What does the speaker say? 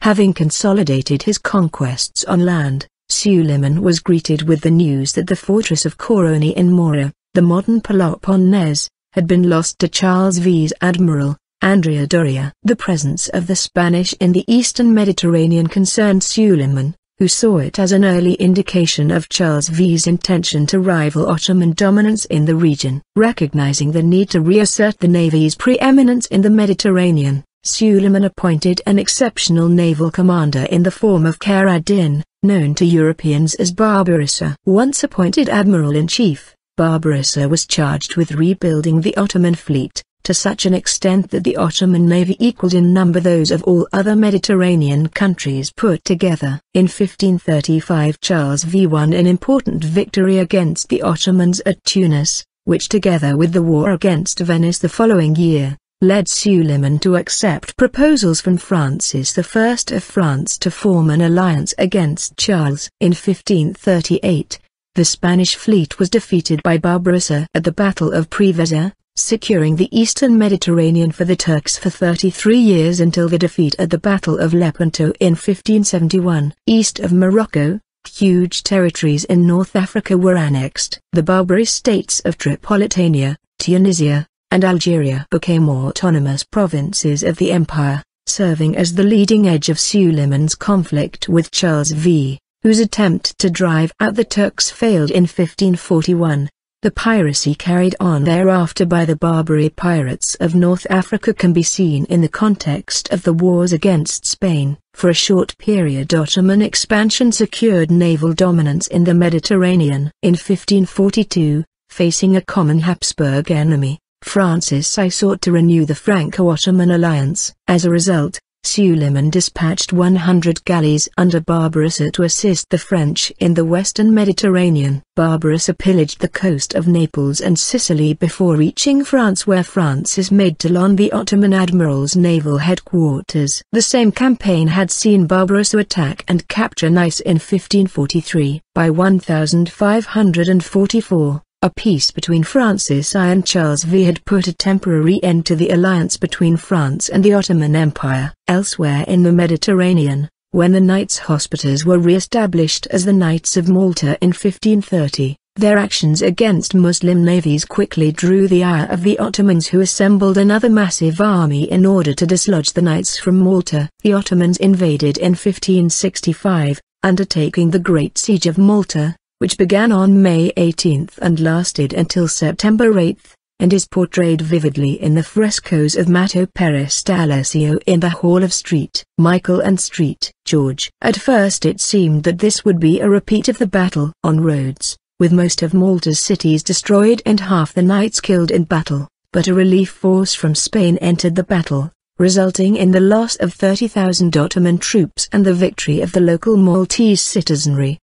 Having consolidated his conquests on land, Suleiman was greeted with the news that the fortress of Koroni in Morea, the modern Peloponnese, had been lost to Charles V's admiral, Andrea Doria. The presence of the Spanish in the eastern Mediterranean concerned Suleiman, who saw it as an early indication of Charles V's intention to rival Ottoman dominance in the region. Recognizing the need to reassert the navy's preeminence in the Mediterranean, Suleiman appointed an exceptional naval commander in the form of Khair ad-Din, known to Europeans as Barbarossa. Once appointed admiral-in-chief, Barbarossa was charged with rebuilding the Ottoman fleet, to such an extent that the Ottoman navy equaled in number those of all other Mediterranean countries put together. In 1535 Charles V won an important victory against the Ottomans at Tunis, which together with the war against Venice the following year, led Suleiman to accept proposals from Francis I of France to form an alliance against Charles. In 1538, the Spanish fleet was defeated by Barbarossa at the Battle of Preveza, securing the eastern Mediterranean for the Turks for 33 years until the defeat at the Battle of Lepanto in 1571. East of Morocco, huge territories in North Africa were annexed. The Barbary states of Tripolitania, Tunisia, and Algeria became autonomous provinces of the empire, serving as the leading edge of Suleiman's conflict with Charles V, whose attempt to drive out the Turks failed in 1541. The piracy carried on thereafter by the Barbary pirates of North Africa can be seen in the context of the wars against Spain. For a short period Ottoman expansion secured naval dominance in the Mediterranean. In 1542, facing a common Habsburg enemy, Francis I sought to renew the Franco-Ottoman alliance. As a result, Suleiman dispatched 100 galleys under Barbarossa to assist the French in the western Mediterranean. Barbarossa pillaged the coast of Naples and Sicily before reaching France, where Francis made Toulon the Ottoman admiral's naval headquarters. The same campaign had seen Barbarossa attack and capture Nice in 1543. By 1544, a peace between Francis I and Charles V had put a temporary end to the alliance between France and the Ottoman Empire. Elsewhere in the Mediterranean, when the Knights Hospitallers were re-established as the Knights of Malta in 1530, their actions against Muslim navies quickly drew the ire of the Ottomans, who assembled another massive army in order to dislodge the Knights from Malta. The Ottomans invaded in 1565, undertaking the Great Siege of Malta, which began on May 18 and lasted until September 8, and is portrayed vividly in the frescoes of Matteo Peristalesio in the Hall of St. Michael and St. George. At first it seemed that this would be a repeat of the battle on Rhodes, with most of Malta's cities destroyed and half the knights killed in battle, but a relief force from Spain entered the battle, resulting in the loss of 30,000 Ottoman troops and the victory of the local Maltese citizenry.